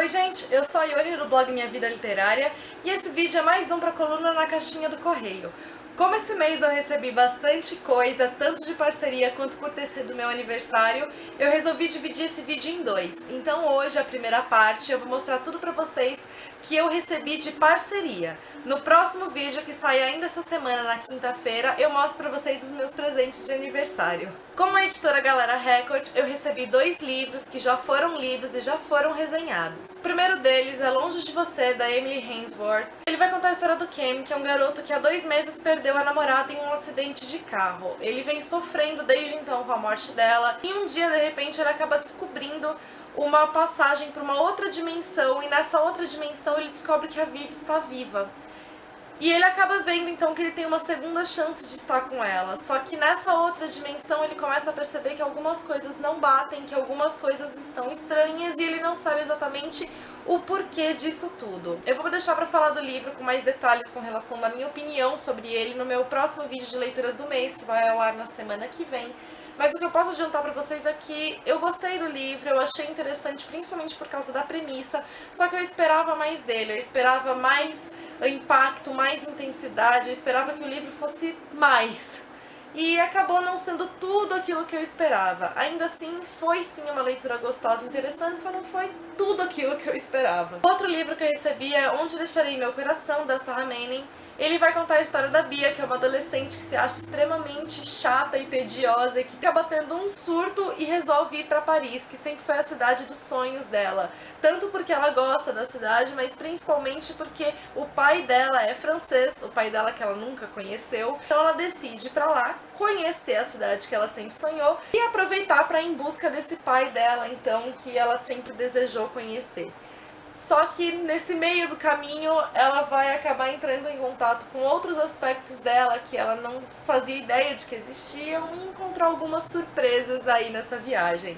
Oi gente, eu sou a Yuri do blog Minha Vida Literária e esse vídeo é mais um pra coluna na caixinha do correio. Como esse mês eu recebi bastante coisa, tanto de parceria quanto por ter sido meu aniversário, eu resolvi dividir esse vídeo em dois. Então hoje, a primeira parte, eu vou mostrar tudo pra vocês que eu recebi de parceria. No próximo vídeo, que sai ainda essa semana, na quinta-feira, eu mostro pra vocês os meus presentes de aniversário. Como a editora Galera Record, eu recebi 2 livros que já foram lidos e já foram resenhados. O primeiro deles é Longe de Você, da Emily Hainsworth. Ele vai contar a história do Ken, que é um garoto que há 2 meses perdeu a namorada em um acidente de carro. Ele vem sofrendo desde então com a morte dela, e um dia, de repente, ele acaba descobrindo uma passagem para uma outra dimensão, e nessa outra dimensão ele descobre que a Viv está viva. E ele acaba vendo então que ele tem uma segunda chance de estar com ela, só que nessa outra dimensão ele começa a perceber que algumas coisas não batem, que algumas coisas estão estranhas e ele não sabe exatamente o porquê disso tudo. Eu vou deixar pra falar do livro com mais detalhes com relação da minha opinião sobre ele no meu próximo vídeo de leituras do mês, que vai ao ar na semana que vem. Mas o que eu posso adiantar pra vocês é que eu gostei do livro, eu achei interessante principalmente por causa da premissa, só que eu esperava mais dele, eu esperava mais impacto, mais intensidade, eu esperava que o livro fosse mais. E acabou não sendo tudo aquilo que eu esperava. Ainda assim, foi sim uma leitura gostosa e interessante, só não foi tudo aquilo que eu esperava. Outro livro que eu recebi é Onde Deixarei Meu Coração, da Sarah Manning. Ele vai contar a história da Bia, que é uma adolescente que se acha extremamente chata e tediosa e que acaba tendo um surto e resolve ir para Paris, que sempre foi a cidade dos sonhos dela. Tanto porque ela gosta da cidade, mas principalmente porque o pai dela é francês, o pai dela que ela nunca conheceu. Então ela decide ir para lá, conhecer a cidade que ela sempre sonhou e aproveitar para ir em busca desse pai dela, então, que ela sempre desejou conhecer. Só que nesse meio do caminho ela vai acabar entrando em contato com outros aspectos dela que ela não fazia ideia de que existiam e encontrar algumas surpresas aí nessa viagem.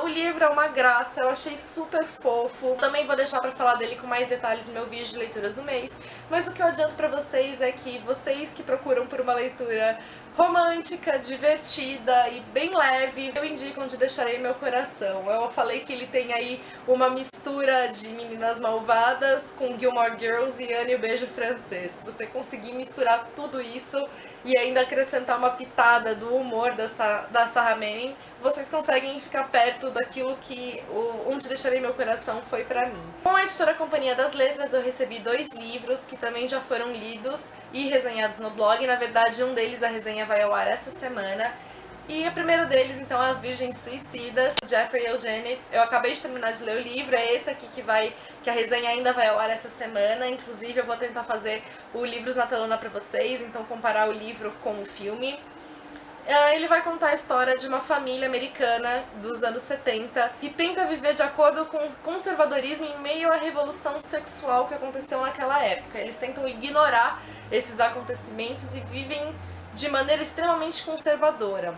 O livro é uma graça, eu achei super fofo. Também vou deixar pra falar dele com mais detalhes no meu vídeo de leituras do mês. Mas o que eu adianto pra vocês é que vocês que procuram por uma leitura romântica, divertida e bem leve, eu indico Onde Deixarei Meu Coração. Eu falei que ele tem aí uma mistura de Meninas Malvadas com Gilmore Girls e Anne o Beijo Francês. Se você conseguir misturar tudo isso e ainda acrescentar uma pitada do humor da Sarah Manning, vocês conseguem ficar perto daquilo que Onde Deixarei Meu Coração foi pra mim. Com a editora Companhia das Letras eu recebi 2 livros que também já foram lidos e resenhados no blog. Na verdade, um deles, a resenha vai ao ar essa semana. E o primeiro deles, então, é As Virgens Suicidas, do Jeffrey Eugenides. Eu acabei de terminar de ler o livro, é esse aqui que a resenha ainda vai ao ar essa semana. Inclusive, eu vou tentar fazer o Livros na Telona pra vocês, então comparar o livro com o filme. Ele vai contar a história de uma família americana dos anos 70 que tenta viver de acordo com o conservadorismo em meio à revolução sexual que aconteceu naquela época. Eles tentam ignorar esses acontecimentos e vivem de maneira extremamente conservadora.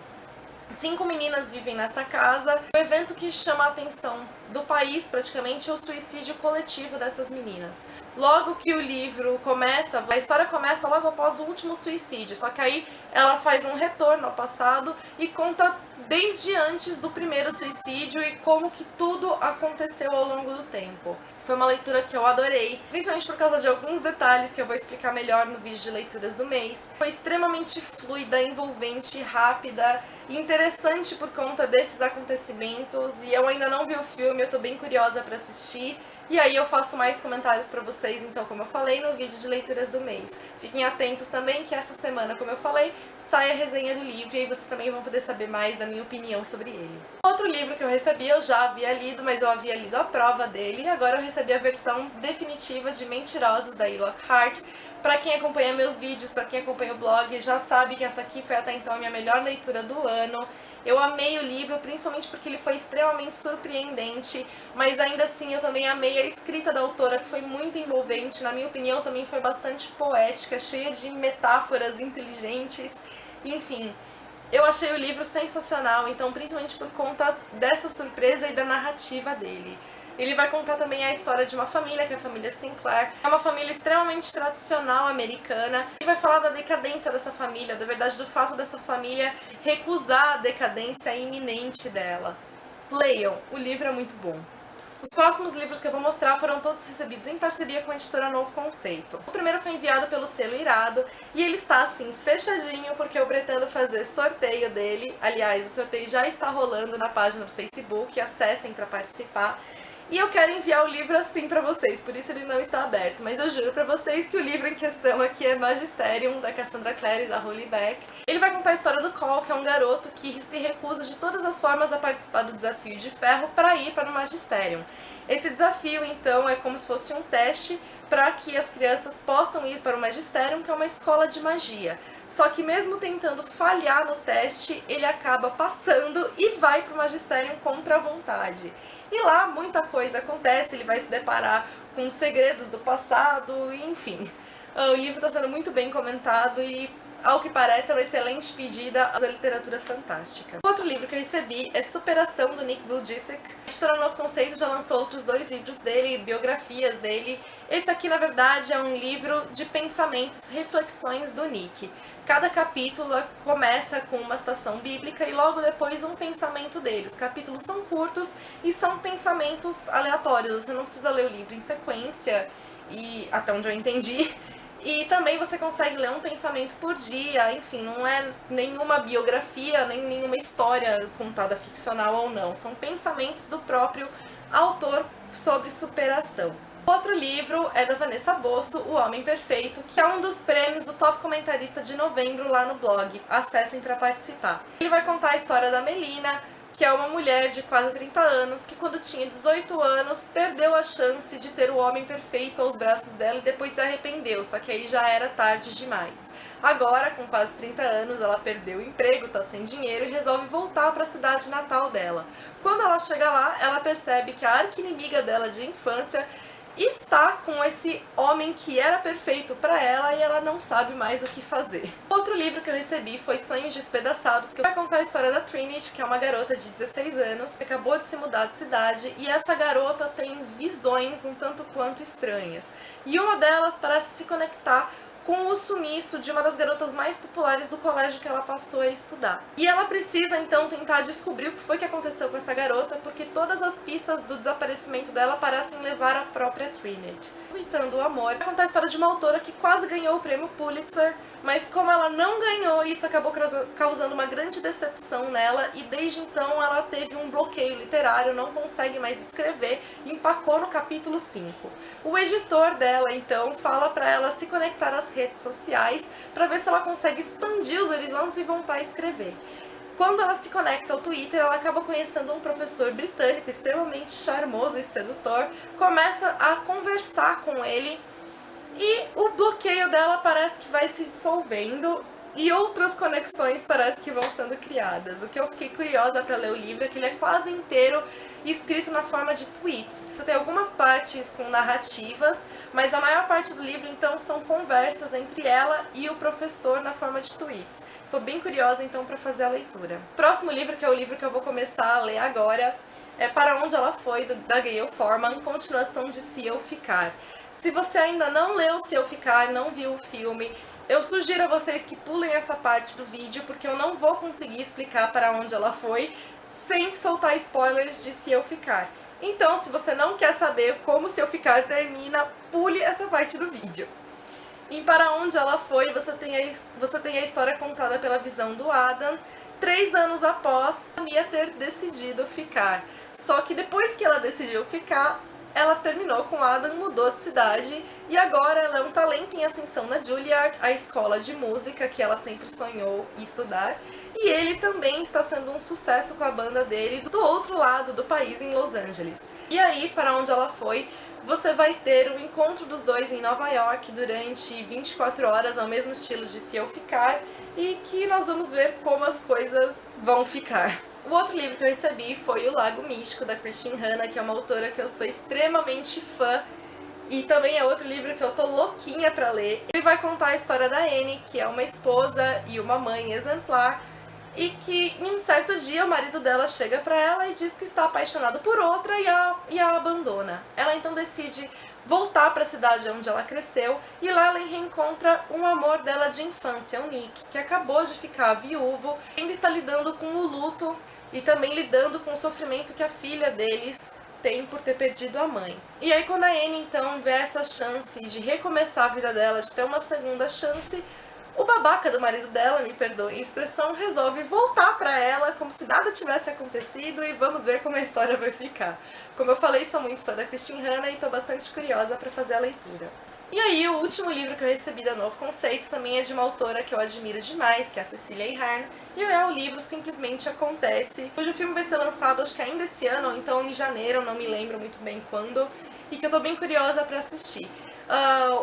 5 meninas vivem nessa casa. O evento que chama a atenção do país, praticamente, é o suicídio coletivo dessas meninas. Logo que o livro começa, a história começa logo após o último suicídio, só que aí ela faz um retorno ao passado e conta desde antes do primeiro suicídio e como que tudo aconteceu ao longo do tempo. Foi uma leitura que eu adorei, principalmente por causa de alguns detalhes que eu vou explicar melhor no vídeo de leituras do mês. Foi extremamente fluida, envolvente, rápida e interessante por conta desses acontecimentos, e eu ainda não vi o filme, eu tô bem curiosa pra assistir. E aí eu faço mais comentários pra vocês, então, como eu falei, no vídeo de leituras do mês. Fiquem atentos também que essa semana, como eu falei, sai a resenha do livro e aí vocês também vão poder saber mais da minha opinião sobre ele. Outro livro que eu recebi, eu já havia lido, mas eu havia lido a prova dele, e agora eu recebi a versão definitiva de Mentirosos, da E. Lockhart. Pra quem acompanha meus vídeos, pra quem acompanha o blog, já sabe que essa aqui foi até então a minha melhor leitura do ano. Eu amei o livro, principalmente porque ele foi extremamente surpreendente, mas ainda assim eu também amei a escrita da autora, que foi muito envolvente. Na minha opinião, também foi bastante poética, cheia de metáforas inteligentes, enfim. Eu achei o livro sensacional, então, principalmente por conta dessa surpresa e da narrativa dele. Ele vai contar também a história de uma família, que é a família Sinclair. É uma família extremamente tradicional americana. E vai falar da decadência dessa família, da verdade do fato dessa família recusar a decadência iminente dela. Leiam, o livro é muito bom. Os próximos livros que eu vou mostrar foram todos recebidos em parceria com a editora Novo Conceito. O primeiro foi enviado pelo selo Irado e ele está assim fechadinho porque eu pretendo fazer sorteio dele. Aliás, o sorteio já está rolando na página do Facebook, acessem para participar. E eu quero enviar o livro assim pra vocês, por isso ele não está aberto. Mas eu juro pra vocês que o livro em questão aqui é Magisterium, da Cassandra Clare e da Holly Beck. Ele vai contar a história do Cole, que é um garoto que se recusa de todas as formas a participar do Desafio de Ferro para ir para o Magisterium. Esse desafio, então, é como se fosse um teste para que as crianças possam ir para o Magisterium, que é uma escola de magia. Só que mesmo tentando falhar no teste, ele acaba passando e vai para o Magisterium contra a vontade. E lá muita coisa acontece, ele vai se deparar com os segredos do passado, e enfim. O livro está sendo muito bem comentado e, ao que parece, é uma excelente pedida da literatura fantástica. O outro livro que eu recebi é Superação, do Nick Vujicic. A editora Novo Conceito já lançou outros 2 livros dele, biografias dele. Esse aqui, na verdade, é um livro de pensamentos, reflexões do Nick. Cada capítulo começa com uma citação bíblica e logo depois um pensamento dele. Os capítulos são curtos e são pensamentos aleatórios. Você não precisa ler o livro em sequência, e até onde eu entendi. E também você consegue ler um pensamento por dia, enfim, não é nenhuma biografia, nem nenhuma história contada ficcional ou não. São pensamentos do próprio autor sobre superação. Outro livro é da Vanessa Bosso, O Homem Perfeito, que é um dos prêmios do Top Comentarista de novembro lá no blog. Acessem para participar. Ele vai contar a história da Melina, que é uma mulher de quase 30 anos, que quando tinha 18 anos perdeu a chance de ter o homem perfeito aos braços dela e depois se arrependeu, só que aí já era tarde demais. Agora, com quase 30 anos, ela perdeu o emprego, tá sem dinheiro e resolve voltar para a cidade natal dela. Quando ela chega lá, ela percebe que a arqui-inimiga dela de infância está com esse homem que era perfeito para ela e ela não sabe mais o que fazer. Outro livro que eu recebi foi Sonhos Despedaçados, que vai contar a história da Trinity, que é uma garota de 16 anos, que acabou de se mudar de cidade, e essa garota tem visões um tanto quanto estranhas. E uma delas parece se conectar com o sumiço de uma das garotas mais populares do colégio que ela passou a estudar. E ela precisa então tentar descobrir o que foi que aconteceu com essa garota, porque todas as pistas do desaparecimento dela parecem levar à própria Trinity. Aproveitando o amor, vai contar a história de uma autora que quase ganhou o prêmio Pulitzer, mas como ela não ganhou, isso acabou causando uma grande decepção nela, e desde então ela teve um bloqueio literário, não consegue mais escrever, e empacou no capítulo 5. O editor dela então fala para ela se conectar às redes sociais para ver se ela consegue expandir os horizontes e voltar a escrever. Quando ela se conecta ao Twitter, ela acaba conhecendo um professor britânico extremamente charmoso e sedutor, começa a conversar com ele e o bloqueio dela parece que vai se dissolvendo e outras conexões parece que vão sendo criadas. O que eu fiquei curiosa para ler o livro é que ele é quase inteiro escrito na forma de tweets. Você tem algumas partes com narrativas, mas a maior parte do livro então são conversas entre ela e o professor na forma de tweets. Tô bem curiosa então para fazer a leitura. O próximo livro, que é o livro que eu vou começar a ler agora, é Para Onde Ela Foi, da Gayle Forman, continuação de Se Eu Ficar. Se você ainda não leu Se Eu Ficar, não viu o filme, eu sugiro a vocês que pulem essa parte do vídeo, porque eu não vou conseguir explicar para onde ela foi sem soltar spoilers de Se Eu Ficar. Então, se você não quer saber como Se Eu Ficar termina, pule essa parte do vídeo. Em Para Onde Ela Foi, você tem a história contada pela visão do Adam, 3 anos após a Mia ter decidido ficar. Só que depois que ela decidiu ficar, ela terminou com Adam, mudou de cidade e agora ela é um talento em ascensão na Juilliard, a escola de música que ela sempre sonhou em estudar. E ele também está sendo um sucesso com a banda dele do outro lado do país, em Los Angeles. E aí, Para Onde Ela Foi, você vai ter o encontro dos dois em Nova York durante 24 horas, ao mesmo estilo de Se Eu Ficar, e que nós vamos ver como as coisas vão ficar. O outro livro que eu recebi foi O Lago Místico, da Christine Hanna, que é uma autora que eu sou extremamente fã, e também é outro livro que eu tô louquinha pra ler. Ele vai contar a história da Annie, que é uma esposa e uma mãe exemplar, e que em um certo dia o marido dela chega pra ela e diz que está apaixonado por outra e a abandona. Ela então decide voltar para a cidade onde ela cresceu e lá ela reencontra um amor dela de infância, o Nick, que acabou de ficar viúvo, ainda está lidando com o luto e também lidando com o sofrimento que a filha deles tem por ter perdido a mãe. E aí quando a Anne então vê essa chance de recomeçar a vida dela, de ter uma segunda chance, o babaca do marido dela, me perdoe a expressão, resolve voltar pra ela como se nada tivesse acontecido e vamos ver como a história vai ficar. Como eu falei, sou muito fã da Christine Hanna e tô bastante curiosa pra fazer a leitura. E aí, o último livro que eu recebi da Novo Conceito também é de uma autora que eu admiro demais, que é a Cecília Ahern, e é o livro Simplesmente Acontece, cujo filme vai ser lançado acho que ainda esse ano, ou então em janeiro, não me lembro muito bem quando, e que eu tô bem curiosa pra assistir.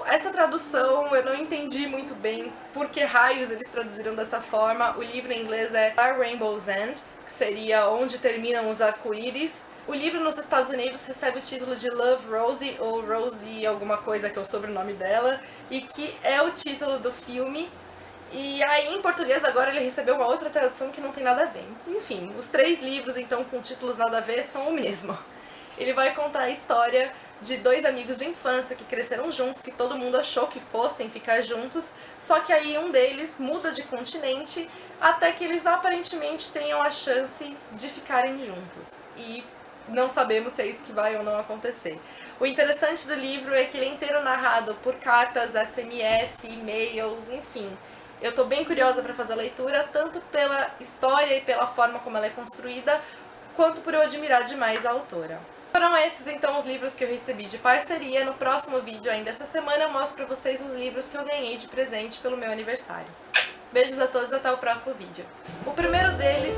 Essa tradução eu não entendi muito bem por que raios eles traduziram dessa forma. O livro em inglês é Where Rainbows End, que seria Onde Terminam os Arco-Íris. O livro nos Estados Unidos recebe o título de Love, Rosie, ou Rosie alguma coisa, que é o sobrenome dela, e que é o título do filme. E aí, em português, agora ele recebeu uma outra tradução que não tem nada a ver. Enfim, os 3 livros, então, com títulos nada a ver, são o mesmo. Ele vai contar a história de 2 amigos de infância que cresceram juntos, que todo mundo achou que fossem ficar juntos, só que aí um deles muda de continente até que eles aparentemente tenham a chance de ficarem juntos. E não sabemos se é isso que vai ou não acontecer. O interessante do livro é que ele é inteiro narrado por cartas, SMS, e-mails, enfim. Eu tô bem curiosa para fazer a leitura, tanto pela história e pela forma como ela é construída, quanto por eu admirar demais a autora. Foram esses então os livros que eu recebi de parceria. No próximo vídeo, ainda essa semana, eu mostro pra vocês os livros que eu ganhei de presente pelo meu aniversário. Beijos a todos, até o próximo vídeo. O primeiro deles...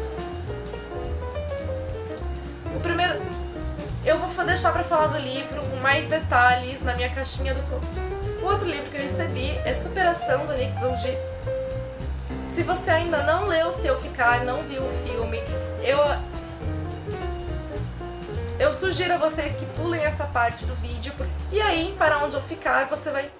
Eu vou deixar pra falar do livro com mais detalhes na minha caixinha do... O outro livro que eu recebi é Superação, do Nick Vulgi. Se você ainda não leu Se Eu Ficar, não viu o filme, eu sugiro a vocês que pulem essa parte do vídeo. E aí, para onde eu ficar, você vai